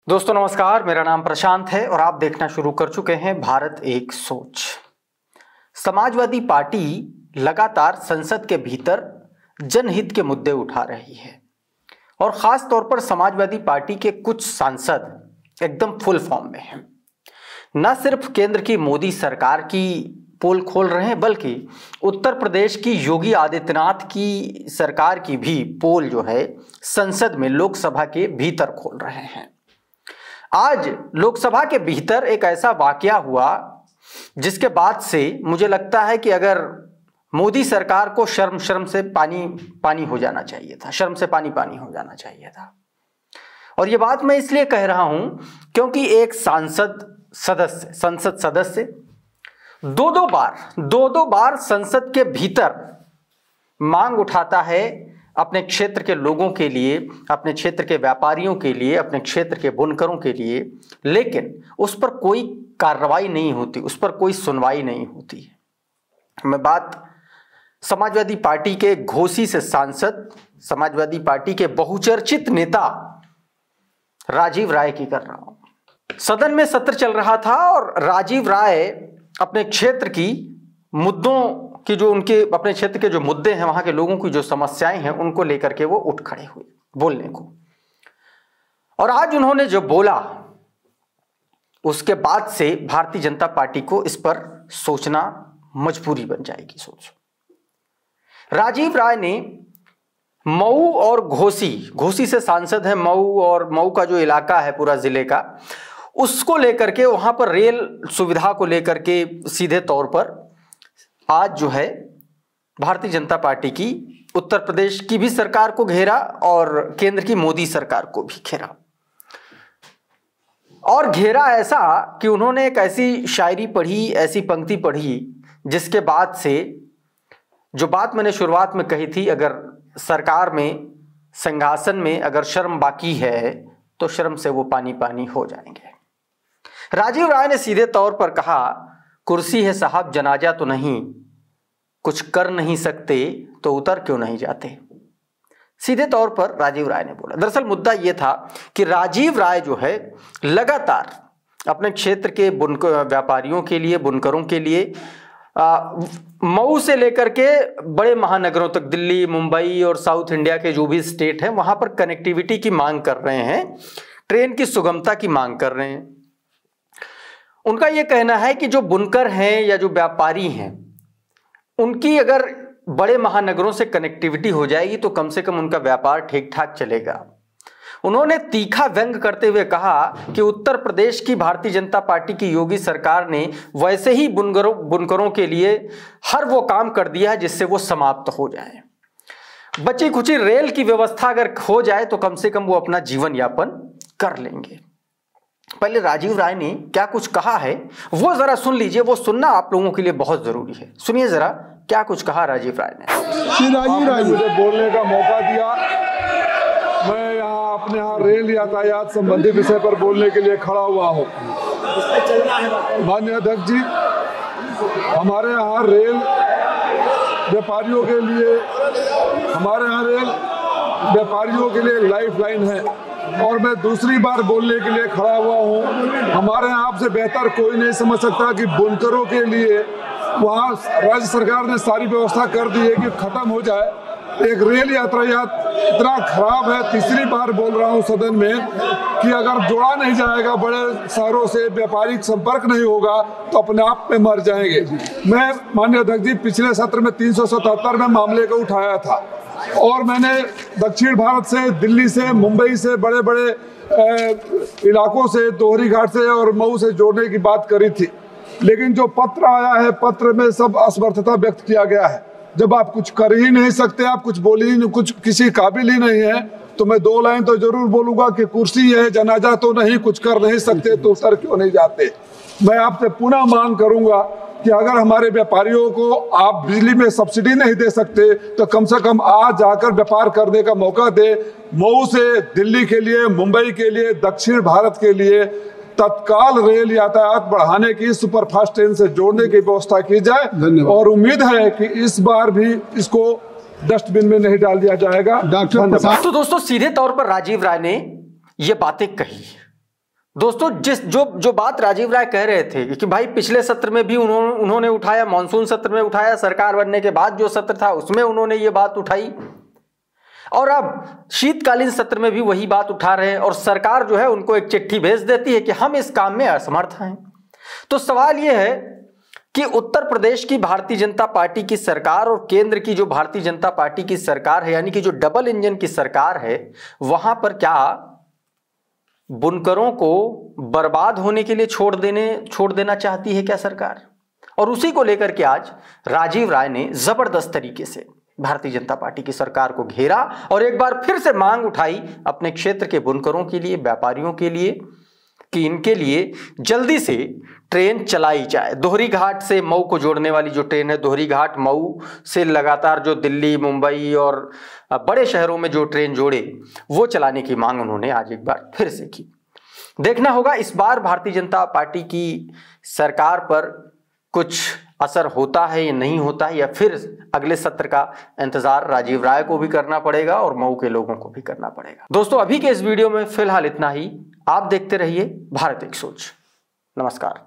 दोस्तों नमस्कार, मेरा नाम प्रशांत है और आप देखना शुरू कर चुके हैं भारत एक सोच। समाजवादी पार्टी लगातार संसद के भीतर जनहित के मुद्दे उठा रही है और खास तौर पर समाजवादी पार्टी के कुछ सांसद एकदम फुल फॉर्म में हैं। न सिर्फ केंद्र की मोदी सरकार की पोल खोल रहे हैं, बल्कि उत्तर प्रदेश की योगी आदित्यनाथ की सरकार की भी पोल जो है संसद में लोकसभा के भीतर खोल रहे हैं। आज लोकसभा के भीतर एक ऐसा वाकया हुआ जिसके बाद से मुझे लगता है कि अगर मोदी सरकार को शर्म से पानी हो जाना चाहिए था, शर्म से पानी हो जाना चाहिए था। और ये बात मैं इसलिए कह रहा हूं क्योंकि एक संसद सदस्य दो बार संसद के भीतर मांग उठाता है अपने क्षेत्र के लोगों के लिए, अपने क्षेत्र के व्यापारियों के लिए, अपने क्षेत्र के बुनकरों के लिए, लेकिन उस पर कोई कार्रवाई नहीं होती, उस पर कोई सुनवाई नहीं होती। मैं बात समाजवादी पार्टी के घोसी से सांसद, समाजवादी पार्टी के बहुचर्चित नेता राजीव राय की कर रहा हूं। सदन में सत्र चल रहा था और राजीव राय अपने क्षेत्र की मुद्दों कि जो उनके अपने क्षेत्र के जो मुद्दे हैं, वहां के लोगों की जो समस्याएं हैं, उनको लेकर के वो उठ खड़े हुए बोलने को। और आज उन्होंने जो बोला उसके बाद से भारतीय जनता पार्टी को इस पर सोचना मजबूरी बन जाएगी। सोचो, राजीव राय ने मऊ और घोसी से सांसद है, मऊ और मऊ का जो इलाका है पूरा जिले का, उसको लेकर के वहां पर रेल सुविधा को लेकर के सीधे तौर पर आज जो है भारतीय जनता पार्टी की उत्तर प्रदेश की भी सरकार को घेरा और केंद्र की मोदी सरकार को भी घेरा। और घेरा ऐसा कि उन्होंने एक ऐसी शायरी पढ़ी, ऐसी पंक्ति पढ़ी जिसके बाद से जो बात मैंने शुरुआत में कही थी, अगर सरकार में सिंहासन में अगर शर्म बाकी है तो शर्म से वो पानी हो जाएंगे। राजीव राय ने सीधे तौर पर कहा, कुर्सी है साहब जनाजा तो नहीं, कुछ कर नहीं सकते तो उतर क्यों नहीं जाते। सीधे तौर पर राजीव राय ने बोला। दरअसल मुद्दा यह था कि राजीव राय जो है लगातार अपने क्षेत्र के व्यापारियों के लिए, बुनकरों के लिए मऊ से लेकर के बड़े महानगरों तक, दिल्ली, मुंबई और साउथ इंडिया के जो भी स्टेट हैं, वहां पर कनेक्टिविटी की मांग कर रहे हैं, ट्रेन की सुगमता की मांग कर रहे हैं। उनका यह कहना है कि जो बुनकर हैं या जो व्यापारी हैं, उनकी अगर बड़े महानगरों से कनेक्टिविटी हो जाएगी तो कम से कम उनका व्यापार ठीक ठाक चलेगा। उन्होंने तीखा व्यंग करते हुए कहा कि उत्तर प्रदेश की भारतीय जनता पार्टी की योगी सरकार ने वैसे ही बुनकरों के लिए हर वो काम कर दिया है जिससे वो समाप्त हो जाए। बची खुची रेल की व्यवस्था अगर हो जाए तो कम से कम वो अपना जीवन यापन कर लेंगे। पहले राजीव राय ने क्या कुछ कहा है वो जरा सुन लीजिए, वो सुनना आप लोगों के लिए बहुत जरूरी है। सुनिए जरा क्या कुछ कहा राजीव राय ने। राजीव राय मुझे बोलने का मौका दिया, मैं यहाँ अपने यहाँ रेल यातायात संबंधी विषय पर बोलने के लिए खड़ा हुआ हूँ। माननीय अध्यक्ष जी, हमारे यहाँ रेल व्यापारियों के लिए, एक लाइफ लाइन है और मैं दूसरी बार बोलने के लिए खड़ा हुआ हूँ। हमारे यहाँ आपसे बेहतर कोई नहीं समझ सकता कि बुनकरों के लिए वहाँ राज्य सरकार ने सारी व्यवस्था कर दी है कि खत्म हो जाए। एक रेल यातायात इतना खराब है, तीसरी बार बोल रहा हूँ सदन में, कि अगर जोड़ा नहीं जाएगा, बड़े शहरों से व्यापारिक संपर्क नहीं होगा तो अपने आप में मर जाएंगे। मैं माननीय अध्यक्ष जी पिछले सत्र में 377 में मामले को उठाया था और मैंने दक्षिण भारत से, दिल्ली से, मुंबई से, बड़े बड़े इलाकों से, दोहरी घाट से और मऊ से जोड़ने की बात करी थी। लेकिन जो पत्र आया है, पत्र में सब असमर्थता व्यक्त किया गया है। जब आप कुछ कर ही नहीं सकते, आप कुछ बोल ही नहीं, कुछ किसी काबिल ही नहीं है, तो मैं दो लाइन तो जरूर बोलूंगा कि कुर्सी है जनाजा तो नहीं, कुछ कर नहीं सकते तो उतर क्यों नहीं जाते। मैं आपसे पुनः मांग करूंगा कि अगर हमारे व्यापारियों को आप बिजली में सब्सिडी नहीं दे सकते तो कम से कम आज जाकर व्यापार करने का मौका दे। मऊ से दिल्ली के लिए, मुंबई के लिए, दक्षिण भारत के लिए तत्काल रेल यातायात बढ़ाने की, सुपरफास्ट ट्रेन से जोड़ने की व्यवस्था की जाए और उम्मीद है कि इस बार भी इसको डस्टबिन में नहीं डाल दिया जाएगा। डॉक्टर, तो दोस्तों सीधे तौर पर राजीव राय ने ये बातें कही दोस्तों जो बात राजीव राय कह रहे थे कि भाई पिछले सत्र में भी उन्होंने उठाया, मानसून सत्र में उठाया, सरकार बनने के बाद जो सत्र था उसमें उन्होंने ये बात उठाई, और अब शीतकालीन सत्र में भी वही बात उठा रहे हैं, और सरकार जो है उनको एक चिट्ठी भेज देती है कि हम इस काम में असमर्थ हैं। तो सवाल यह है कि उत्तर प्रदेश की भारतीय जनता पार्टी की सरकार और केंद्र की जो भारतीय जनता पार्टी की सरकार है, यानी कि जो डबल इंजन की सरकार है, वहां पर क्या बुनकरों को बर्बाद होने के लिए छोड़ देना चाहती है क्या सरकार? और उसी को लेकर के आज राजीव राय ने जबरदस्त तरीके से भारतीय जनता पार्टी की सरकार को घेरा और एक बार फिर से मांग उठाई अपने क्षेत्र के बुनकरों के लिए, व्यापारियों के लिए, कि इनके लिए जल्दी से ट्रेन चलाई जाए। दोहरी घाट से मऊ को जोड़ने वाली जो ट्रेन है, दोहरी घाट मऊ से लगातार जो दिल्ली, मुंबई और बड़े शहरों में जो ट्रेन जोड़े, वो चलाने की मांग उन्होंने आज एक बार फिर से की। देखना होगा इस बार भारतीय जनता पार्टी की सरकार पर कुछ असर होता है या नहीं होता है, या फिर अगले सत्र का इंतजार राजीव राय को भी करना पड़ेगा और मऊ के लोगों को भी करना पड़ेगा। दोस्तों अभी के इस वीडियो में फिलहाल इतना ही। आप देखते रहिए भारत एक सोच। नमस्कार।